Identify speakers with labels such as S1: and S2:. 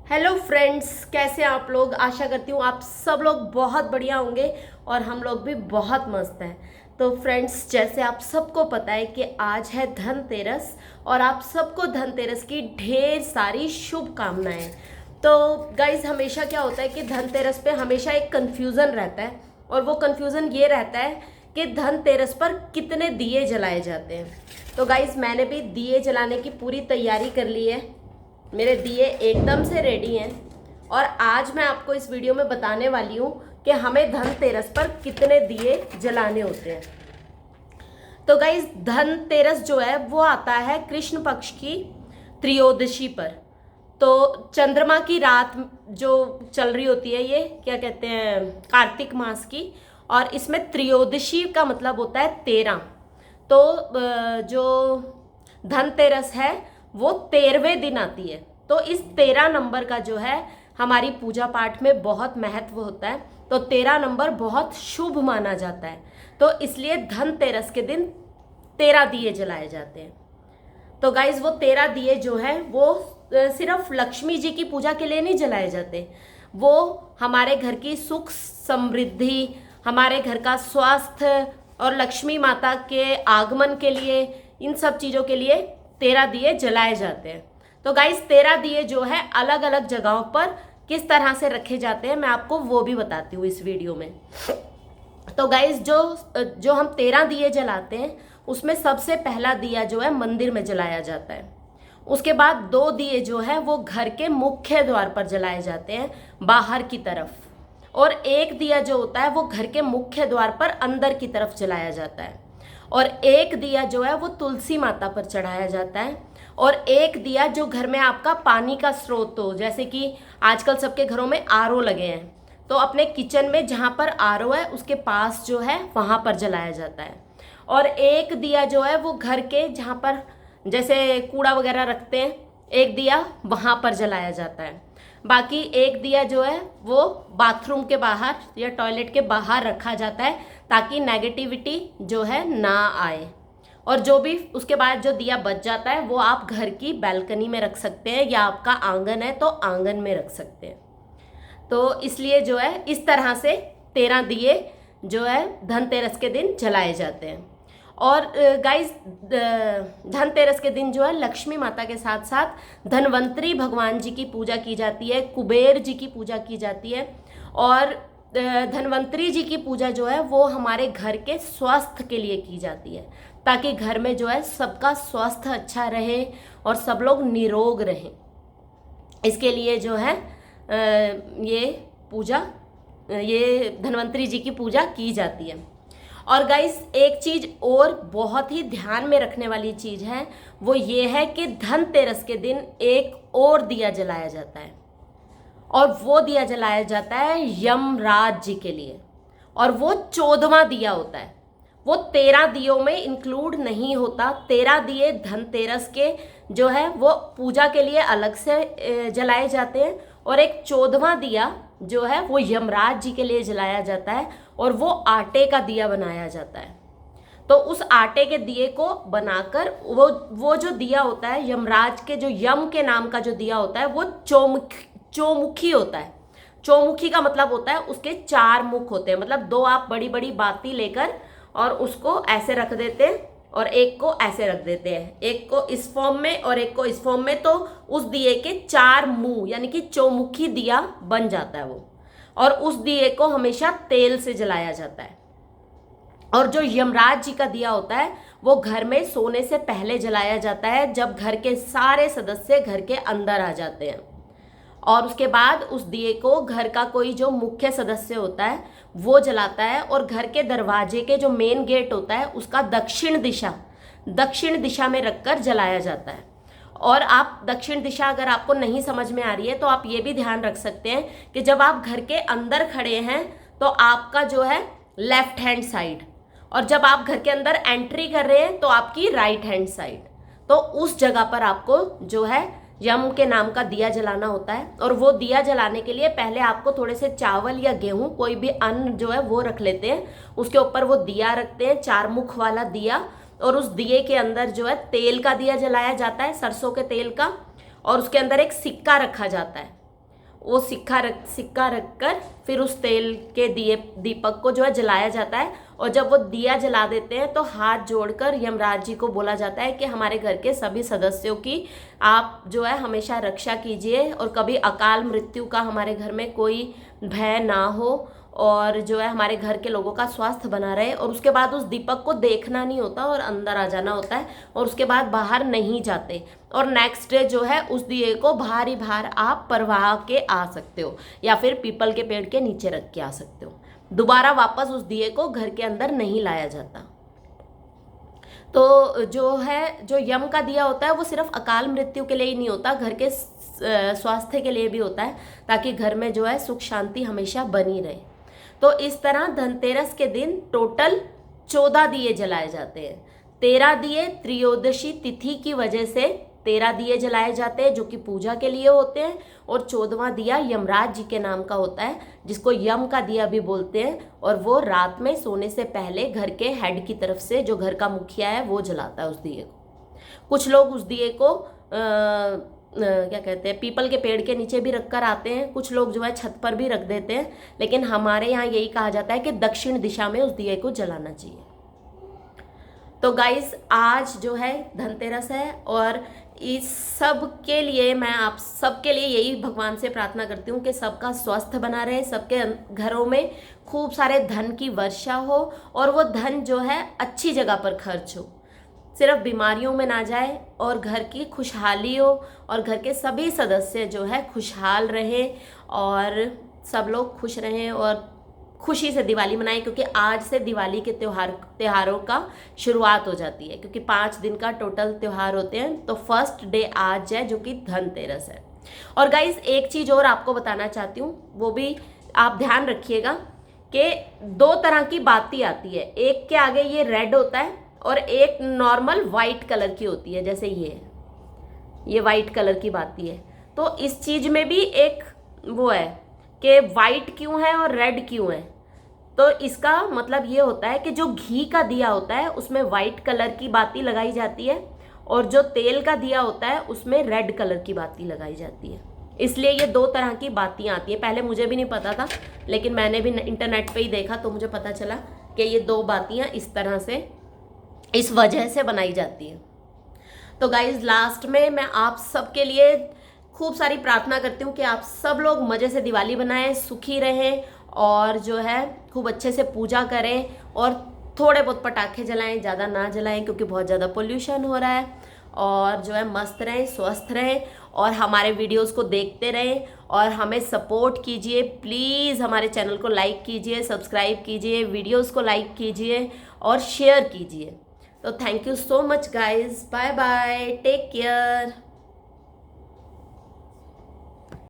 S1: Hello friends, कैसे हैं आप लोग। आशा करती हूँ आप सब लोग बहुत बढ़िया होंगे और हम लोग भी बहुत मस्त हैं। तो फ्रेंड्स, जैसे आप सबको पता है कि आज है धनतेरस और आप सबको धनतेरस की ढेर सारी शुभकामनाएं। तो गाइज, हमेशा क्या होता है कि धनतेरस पे हमेशा एक कन्फ्यूज़न रहता है और वो कन्फ्यूज़न ये रहता है कि धनतेरस पर कितने दिए जलाए जाते हैं। तो गाइज, मैंने भी दिए जलाने की पूरी तैयारी कर ली है। मेरे दिए एकदम से रेडी हैं और आज मैं आपको इस वीडियो में बताने वाली हूँ कि हमें धनतेरस पर कितने दिए जलाने होते हैं। तो गाइस, धनतेरस जो है वो आता है कृष्ण पक्ष की त्रयोदशी पर। तो चंद्रमा की रात जो चल रही होती है, ये क्या कहते हैं, कार्तिक मास की। और इसमें त्रयोदशी का मतलब होता है 13। तो जो धनतेरस है वो 13वें दिन आती है। तो इस 13 नंबर का जो है हमारी पूजा पाठ में बहुत महत्व होता है। तो 13 नंबर बहुत शुभ माना जाता है। तो इसलिए धनतेरस के दिन 13 दिए जलाए जाते हैं। तो गाइज, वो 13 दिए जो है वो सिर्फ लक्ष्मी जी की पूजा के लिए नहीं जलाए जाते। वो हमारे घर की सुख समृद्धि, हमारे घर का स्वास्थ्य और लक्ष्मी माता के आगमन के लिए, इन सब चीज़ों के लिए 13 दिए जलाए जाते हैं। तो गाइस, 13 दिए जो है अलग अलग जगहों पर किस तरह से रखे जाते हैं मैं आपको वो भी बताती हूँ इस वीडियो में। तो गाइस, जो हम 13 दिए जलाते हैं उसमें सबसे पहला दिया जो है मंदिर में जलाया जाता है। उसके बाद 2 दिए जो है वो घर के मुख्य द्वार पर जलाए जाते हैं, बाहर की तरफ। और 1 दिया जो होता है वो घर के मुख्य द्वार पर अंदर की तरफ जलाया जाता है। और 1 दिया जो है वो तुलसी माता पर चढ़ाया जाता है। और 1 दिया जो घर में आपका पानी का स्रोत हो, जैसे कि आजकल सबके घरों में आरओ लगे हैं, तो अपने किचन में जहाँ पर आरओ है उसके पास जो है वहाँ पर जलाया जाता है। और 1 दिया जो है वो घर के जहाँ पर जैसे कूड़ा वगैरह रखते हैं, 1 दिया वहाँ पर जलाया जाता है। बाकी 1 दिया जो है वो बाथरूम के बाहर या टॉयलेट के बाहर रखा जाता है ताकि नेगेटिविटी जो है ना आए। और जो भी उसके बाद जो दिया बच जाता है वो आप घर की बैल्कनी में रख सकते हैं या आपका आंगन है तो आंगन में रख सकते हैं। तो इसलिए जो है इस तरह से 13 दिए जो है धनतेरस के दिन जलाए जाते हैं। और गाइस, धनतेरस के दिन जो है लक्ष्मी माता के साथ साथ धनवंतरी भगवान जी की पूजा की जाती है, कुबेर जी की पूजा की जाती है। और धनवंतरी जी की पूजा जो है वो हमारे घर के स्वास्थ्य के लिए की जाती है ताकि घर में जो है सबका स्वास्थ्य अच्छा रहे और सब लोग निरोग रहें। इसके लिए जो है ये पूजा, ये धनवंतरी जी की पूजा की जाती है। और गाइस, एक चीज़ और बहुत ही ध्यान में रखने वाली चीज़ है, वो ये है कि धनतेरस के दिन एक और दिया जलाया जाता है और वो दिया जलाया जाता है यमराज जी के लिए। और वो 14वां दिया होता है, वो 13 दियों में इंक्लूड नहीं होता। 13 दिए धनतेरस के जो है वो पूजा के लिए अलग से जलाए जाते हैं और एक 14वां दिया जो है वो यमराज जी के लिए जलाया जाता है और वो आटे का दिया बनाया जाता है। तो उस आटे के दिए को बनाकर वो जो दिया होता है यमराज के, जो यम के नाम का जो दिया होता है वो चौमुखी होता है। चौमुखी का मतलब होता है उसके 4 मुख होते हैं। मतलब 2 आप बड़ी बड़ी बाती लेकर और उसको ऐसे रख देते हैं और एक को ऐसे रख देते हैं, एक को इस फॉर्म में और एक को इस फॉर्म में। तो उस दिए के 4 मुंह यानी कि चौमुखी दिया बन जाता है वो। और उस दिए को हमेशा तेल से जलाया जाता है। और जो यमराज जी का दिया होता है वो घर में सोने से पहले जलाया जाता है, जब घर के सारे सदस्य घर के अंदर आ जाते हैं। और उसके बाद उस दिए को घर का कोई जो मुख्य सदस्य होता है वो जलाता है और घर के दरवाजे के जो मेन गेट होता है उसका दक्षिण दिशा में रखकर जलाया जाता है। और आप दक्षिण दिशा अगर आपको नहीं समझ में आ रही है तो आप ये भी ध्यान रख सकते हैं कि जब आप घर के अंदर खड़े हैं तो आपका जो है लेफ्ट हैंड साइड, और जब आप घर के अंदर एंट्री कर रहे हैं तो आपकी राइट हैंड साइड। तो उस जगह पर आपको जो है यम के नाम का दिया जलाना होता है। और वो दिया जलाने के लिए पहले आपको थोड़े से चावल या गेहूं, कोई भी अन्न जो है वो रख लेते हैं, उसके ऊपर वो दिया रखते हैं, 4 मुख वाला दिया। और उस दिए के अंदर जो है तेल का दिया जलाया जाता है, सरसों के तेल का। और उसके अंदर एक सिक्का रखा जाता है वो सिक्का रख कर फिर उस तेल के दीपक को जो है जलाया जाता है। और जब वो दिया जला देते हैं तो हाथ जोड़कर यमराज जी को बोला जाता है कि हमारे घर के सभी सदस्यों की आप जो है हमेशा रक्षा कीजिए और कभी अकाल मृत्यु का हमारे घर में कोई भय ना हो, और जो है हमारे घर के लोगों का स्वास्थ्य बना रहे। और उसके बाद उस दीपक को देखना नहीं होता और अंदर आ जाना होता है, और उसके बाद बाहर नहीं जाते। और नेक्स्ट डे जो है उस दिए को बाहर ही बाहर आप परवाह के आ सकते हो, या फिर पीपल के पेड़ के नीचे रख के आ सकते हो। दोबारा वापस उस दिए को घर के अंदर नहीं लाया जाता। तो जो यम का दिया होता है वो सिर्फ अकाल मृत्यु के लिए ही नहीं होता, घर के स्वास्थ्य के लिए भी होता है, ताकि घर में जो है सुख शांति हमेशा बनी रहे। तो इस तरह धनतेरस के दिन टोटल 14 दिए जलाए जाते हैं। 13 दिए त्रयोदशी तिथि की वजह से 13 दिए जलाए जाते हैं जो कि पूजा के लिए होते हैं, और 14वां दिया यमराज जी के नाम का होता है, जिसको यम का दिया भी बोलते हैं। और वो रात में सोने से पहले घर के हेड की तरफ से, जो घर का मुखिया है, वो जलाता है उस दिए को। कुछ लोग उस दिए को क्या कहते हैं, पीपल के पेड़ के नीचे भी रख कर आते हैं, कुछ लोग जो है छत पर भी रख देते हैं, लेकिन हमारे यहाँ यही कहा जाता है कि दक्षिण दिशा में उस दिए को जलाना चाहिए। तो गाइस, आज जो है धनतेरस है, और इस सब के लिए मैं आप सबके लिए यही भगवान से प्रार्थना करती हूँ कि सबका स्वास्थ्य बना रहे, सबके घरों में खूब सारे धन की वर्षा हो, और वो धन जो है अच्छी जगह पर खर्च हो, सिर्फ बीमारियों में ना जाए, और घर की खुशहाली हो, और घर के सभी सदस्य जो है खुशहाल रहें, और सब लोग खुश रहें और खुशी से दिवाली मनाएं। क्योंकि आज से दिवाली के त्योहारों का शुरुआत हो जाती है, क्योंकि 5 दिन का टोटल त्यौहार होते हैं। तो फर्स्ट डे आज है जो कि धनतेरस है। और गाइस, एक चीज़ और आपको बताना चाहती हूँ, वो भी आप ध्यान रखिएगा कि 2 तरह की बाती आती है। एक के आगे ये रेड होता है और एक नॉर्मल वाइट कलर की होती है, जैसे ये वाइट कलर की बाती है। तो इस चीज़ में भी एक वो है कि वाइट क्यों है और रेड क्यों है। तो इसका मतलब ये होता है कि जो घी का दिया होता है उसमें वाइट कलर की बाती लगाई जाती है, और जो तेल का दिया होता है उसमें रेड कलर की बाती लगाई जाती है। इसलिए ये 2 तरह की बातियाँ आती हैं। पहले मुझे भी नहीं पता था, लेकिन मैंने भी इंटरनेट पे ही देखा तो मुझे पता चला कि ये 2 बातियाँ इस तरह से, इस वजह से बनाई जाती है। तो गाइज, लास्ट में मैं आप सबके लिए खूब सारी प्रार्थना करती हूँ कि आप सब लोग मज़े से दिवाली बनाएं, सुखी रहें, और जो है खूब अच्छे से पूजा करें, और थोड़े बहुत पटाखे जलाएं, ज़्यादा ना जलाएं क्योंकि बहुत ज़्यादा पोल्यूशन हो रहा है। और जो है मस्त रहें, स्वस्थ रहें, और हमारे वीडियोस को देखते रहें, और हमें सपोर्ट कीजिए। प्लीज़ हमारे चैनल को लाइक कीजिए, सब्सक्राइब कीजिए, वीडियोस को लाइक कीजिए और शेयर कीजिए। तो thank you so much guys, bye bye, take care.